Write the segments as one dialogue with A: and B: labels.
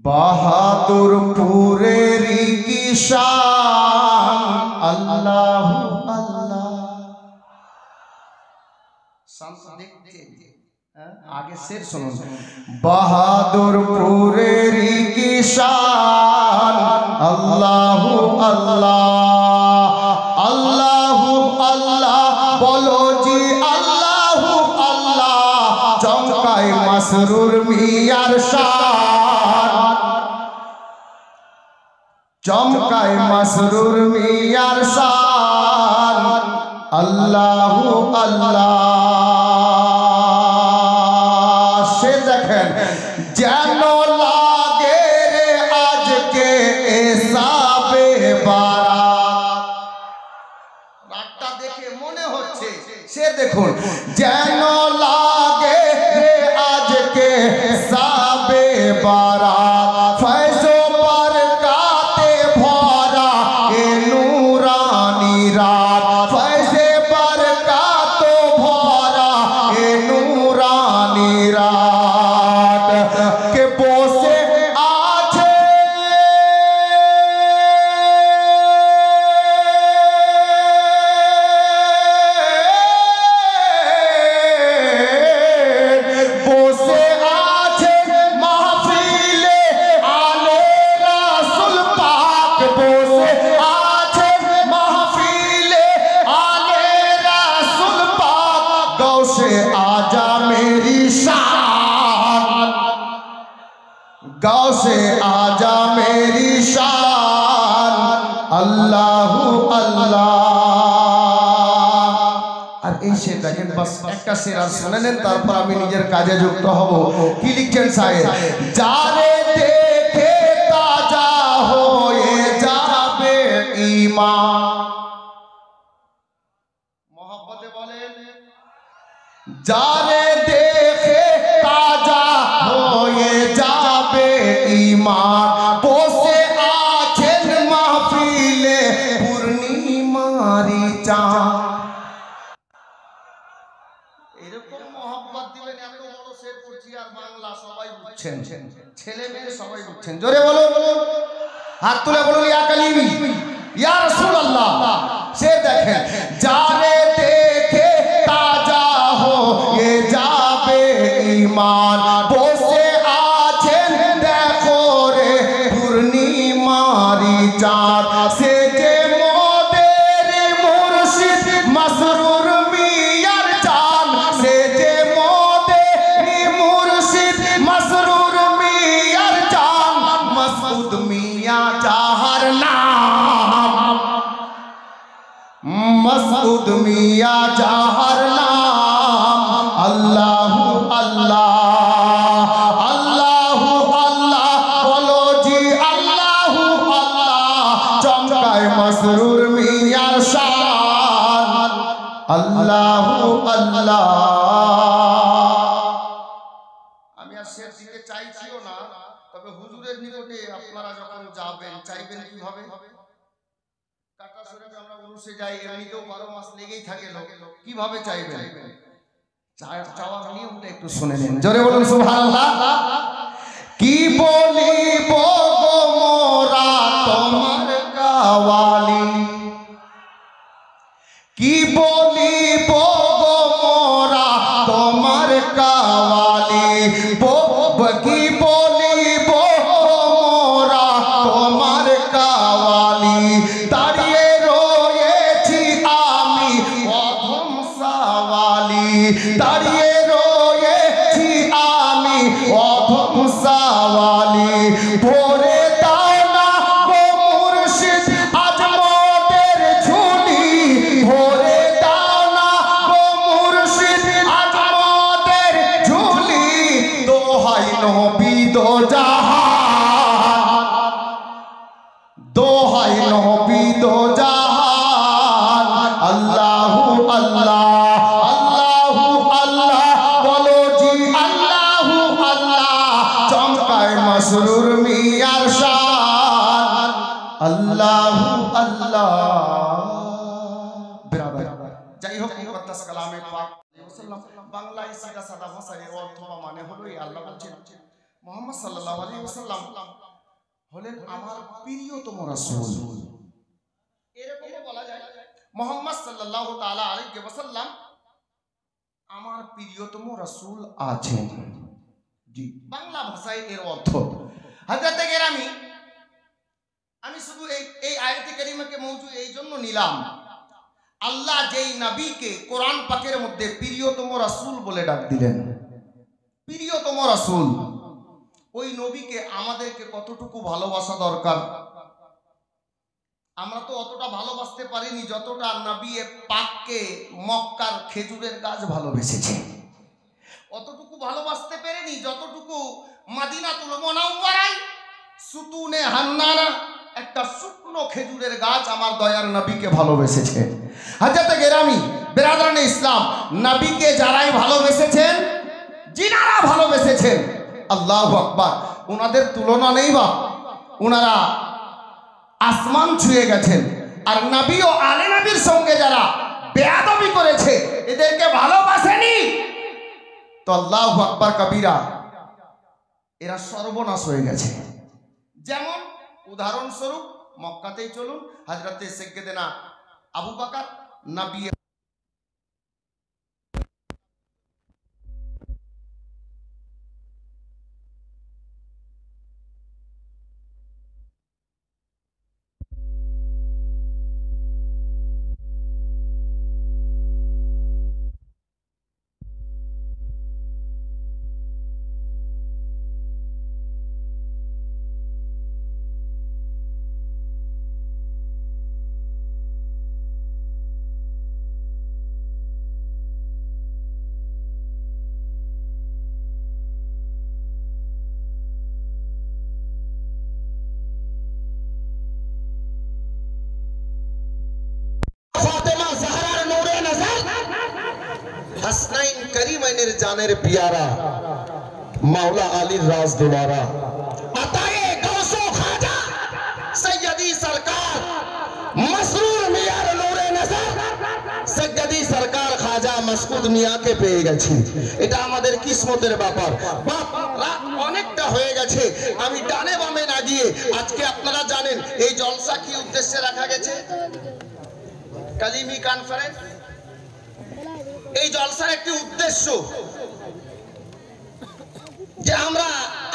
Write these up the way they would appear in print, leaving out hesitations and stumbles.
A: বাহাদুরপুরের কিশান আল্লাহ আল্লাহ। आगे शेर सुनो। बहादुरपुरेर किसान अल्लाहु अल्लाह अल्लाहु अल्लाह बोलो जी अल्लाहु अल्लाह। चमकाए मसरूर मियार शान, चमकाए मसरूर मियार शान अल्लाहु अल्लाह। जानो लागे रे आज के एसाबे बारात। रातटा देखे मने होच्छे से देखुन जानो लागे रे आज के एसाबे बारात। फैज़ो बरकाते भरा ए नूरानी रात, फैज़े बरकातो भरा ए नूरानी रात के बोसे आछे बोसे आछे महफिले आले रसूल पाक। बोसे आछे महफिले आले रसूल पाक। गौसे आजा मेरी शान, गाँव से आजा मेरी शान अल्लाहु अल्लाह। আর এই শের দেখেন বাস একটা শের আর শুনে নেন, তারপর আমি নিজের কাজে যুক্ত হব। কি লিখছেন সাহেব? যারে দেখে তাজা হয়ে যাবে ঈমান। মহব্বতে বলেন যারে দেখে তাজা হয়ে যাবে ঈমান। বসে আছেন মাহফিলে পূর্ণিমারি চাঁদ। এরকম মহব্বত দিবেন। এত বড় শের পড়ছি আর বাংলা সবাই বুঝছেন, ছেলে মেয়ে সবাই বুঝছেন। জোরে বলুন, হাত তুলে বলুন ইয়া কালিমি ইয়া রাসূলুল্লাহ। সে দেখেন যারে দেখে তাজা হয়ে যাবে ঈমান। বসে আছেন দেখো রে পূর্ণিমারি চাঁদ। সে যে মোদের মুর্শিদ মসরুর মিয়ার জান, সে যে মোদের মুর্শিদ মসরুর মিয়ার জান। মাসউদ মিয়া যাহার নাম, মাসউদ মিয়া যাহার নাম अल्लाहु अल्लाह अल्लाहु अल्लाह। बोलो जी अल्लाहु अल्लाह। चमकाए मसरूर मियार शान अल्लाहु अल्लाह। আমি আর শের দিতে চাইছিও না, তবে হুজুরের নিকটে আপনারা যখন যাবেন চাইবেন কিভাবে? কাটা শরীফে আমরা উরুসে যাই, এমনিতেও 12 মাস লেগেই থাকে লোক। কিভাবে চাইবেন? চাওয়ার নিয়মটা একটু শুনে নিন। জোরে বলুন সুবহানাল্লাহ। কি বলিব গো মোরা তোমার কাওয়ালি, কি বলিব গো মোরা তোমার কাওয়ালি। কি বলিব মোরা তোমার কাওয়ালি। দাঁড়িয়ে রয়েছি আমি অধম সাওয়ালি, দাঁড়িয়ে রয়েছি আমি অধম সাওয়ালি। ভোরে দাও না গো মুর্শিদ আজ মোদের ঝুলি, ভোরে দাও না গো মুর্শিদ আজ মোদের ঝুলি। দোহাই নবী দো জাহান, দোহাই নবী দো জাহান আল্লাহু আল্লাহ আল্লাহু আল্লাহ। বলো জি আল্লাহু আল্লাহ। চমকায় মসরুর মিয়ার শান আল্লাহু আল্লাহ। যাই হোক মুকদ্দাস কালামে পাক ওয়াসাল্লাম। বাংলায় সিধা সাদা ভাষায় এর অর্থ বা মানে হলো এই, আল্লাহ বলছেন মুহাম্মদ সাল্লাল্লাহু আলাইহি ওয়াসাল্লাম হলেন আমার প্রিয়তম রাসূল। এরকমও বলা যায় মুহাম্মদ সাল্লাল্লাহু তাআলা আলাইহি ওয়াসাল্লাম আমার প্রিয়তম রাসূল আছেন। জি, বাংলা ভাষায় এর অর্থ। হযরতে কেরামি, আমি শুধু এই আয়াতে কারিমাকে মওজু এই জন্য নিলাম, আল্লাহ যেই নবীকে কোরআন পাকের মধ্যে প্রিয়তম রাসূল বলে ডাক দিলেন, প্রিয়তম রাসূল, ওই নবীকে আমাদেরকে কতটুকু ভালোবাসা দরকার। আমরা তো অতটা ভালোবাসতে পারিনি যতটা নবী পাককে মক্কার খেজুরের গাছ ভালোবেসেছে। অতটুকু ভালোবাসতে পারেনি যতটুকু মদিনাতুল মুনাওয়ারায় সুতুনে হান্নানা একটা শুকনো খেজুরের গাছ আমার দয়ার নবীকে ভালোবেসেছে। হযরতে কেরামি বিরাদরানে ইসলাম, নবীকে যারাই ভালোবেসেছেন, যিনারা ভালোবেসেছেন, আল্লাহু আকবার, ওনাদের তুলনা নেই বা ওনারা আসমান ছুঁয়ে গেছেন। আর নবী ও আলে নবীর সঙ্গে যারা বেয়াদবি করেছে, এদেরকে ভালোবাসেনি তো আল্লাহু আকবার কবীরা, এরা সর্বনাশ হয়ে গেছে। যেমন উদাহরণস্বরূপ মক্কাতেই চলুন, হযরতে সাইয়্যিদানা আবু বকর নবী হাসনাইন করিমাইনের জানের পিয়ারা মাওলা আলীর রাজ দুলারা আতায়ে গৌসো খাজা সৈয়দি সরকার মসরুর মিয়ার নূরে নজর সৈয়দি সরকার খাজা মাসউদ মিয়াকে পেয়ে গেছি। এটা আমাদের কিসমতের ব্যাপার। রাত অনেকটা হয়ে গেছে, আমি ডানে বামে না গিয়ে, আজকে আপনারা জানেন এই জলসা কি উদ্দেশ্যে রাখা গেছে? কালিমি কনফারেন্স। এই জলসার একটি উদ্দেশ্য যে আমরা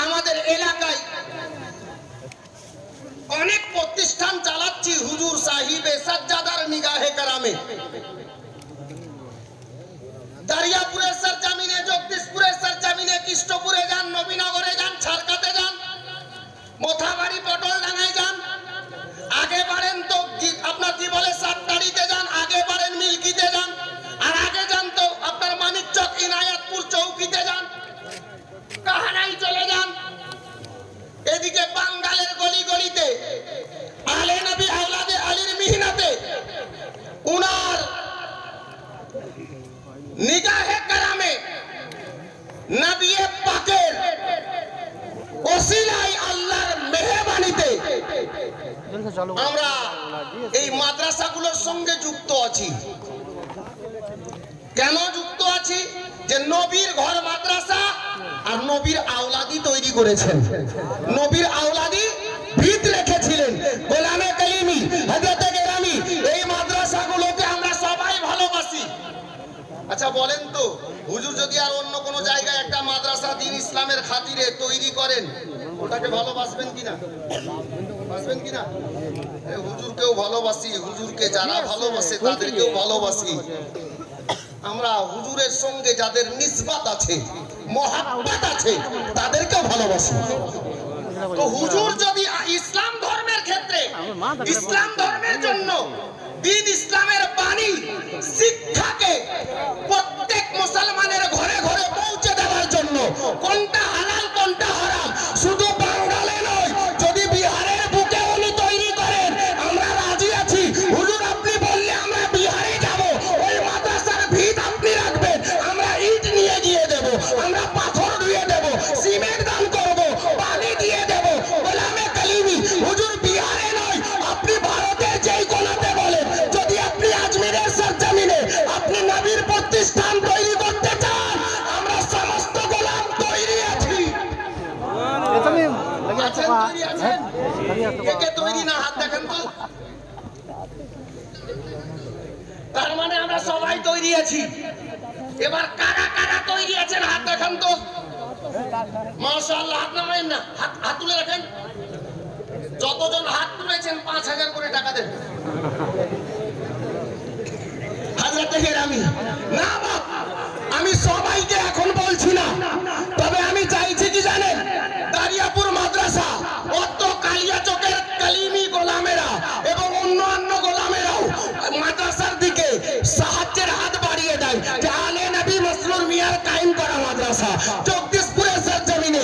A: আমাদের এলাকায় অনেক প্রতিষ্ঠান চালাচ্ছি হুজুর সাহিবে সাজ্জাদার নিগাহে কারামে। দারিয়াপুরের সরজমিনে, জগদীশপুরের সরজমিনে, কৃষ্ণপুরে যান, নবীনগরে যান, ছারকাতে যান, মোথাবাড়ি পটলডাঙ্গায় যান, আগে বাড়েন তো আপনার কি বলে সাতটাড়িতে যান, আগে বাড়েন মিল্কিতে যান, আর আগে যান তো আপনার মানিকচক ইনায়াতপুর চৌকিতে যান, কাহানাই চলে যান, এদিকে বাঙ্গালের গলি গলিতে আলে নবী আওলাদে আলীর মিহনাতে উনার নিগাহে কারামে নবী পাকের ওসিলায় আল্লাহর মেহেরবানিতে আমরা এই মাদ্রাসাগুলোর সঙ্গে যুক্ত আছি। কেন যুক্ত আছি? যে নবীর ঘর মাদ্রাসা আর নবীর আওলাদি তৈরি করেছেন, নবীর আওলাদি ভিত রেখেছিলেন গোলামে কালিমি হযরতে কেরামি। এই মাদ্রাসাগুলোকে আমরা সবাই ভালোবাসি। আচ্ছা বলেন তো, হুজুর যদি আর অন্য কোন জায়গায় একটা মাদ্রাসা দ্বীন ইসলামের খাতিরে তৈরি করেন, ওটাকে ভালোবাসবেন কিনা? বাসবেন কিনা? হুজুরকেও ভালোবাসি, হুজুরকে যারা ভালোবাসে তাদেরকেও ভালোবাসি। আমরা হুজুরের সঙ্গে যাদের নিসবত আছে, মহাব্বত আছে, তাদেরকেও ভালোবাসি। তো হুজুর যদি ইসলাম ধর্মের ক্ষেত্রে, ইসলাম ধর্মের জন্য, দ্বীন ইসলামের বাণী শিক্ষাকে প্রত্যেক মুসলমানের ঘরে ঘরে পৌঁছে দেওয়ার জন্য কোনটা হালাল কোনটা হারাম শুধু বাঙালে নয়, যদি বিহারের বুকে উনি তৈরি করেন আমরা রাজি আছি। হুজুর আপনি বললে আমরা বিহারে যাব, ওই মাদ্রাসার ভিত আপনি রাখবেন, আমরা ইট নিয়ে গিয়ে দেব, আমরা পাথর দিয়ে দেব, সিমেন্ট দান করব, বালি দিয়ে দেব। গোলামে কালিমি হুজুর বিহারে নয়, আপনি ভারতের যেই কোণাতে বলেন, যদি আপনি আজমিরের সরজমিনে আপনি নবীর প্রতিষ্ঠান তৈরি করতে তৈরি আছেন? কে কে তৈরি না হাত দেখেন তো। তার মানে আমরা সবাই তৈরি আছি। এবার কারা কারা তৈরি আছেন হাত দেখান তো। মাশাআল্লাহ, হাত নামাইন না, হাত তুলে রাখেন। যতজন হাত তুলেছেন 5000 করে টাকা দেন। হাজরাতে হেরামি না বাপ, আমি সবাইকে এখন বলছি না, তবে আমি চাইছি কি জানেন, দারিয়াপুর মাদ্রাসা অত কালিয়া চকের কালিমি গোলামেরা এবং অন্যান্য গোলামেরাও মাদ্রাসার দিকে সাহায্যের হাত বাড়িয়ে দেয়। যে আলে নবী মসরুর মিয়ার কায়েম করা মাদ্রাসা জগদীশপুরের সরজমিনে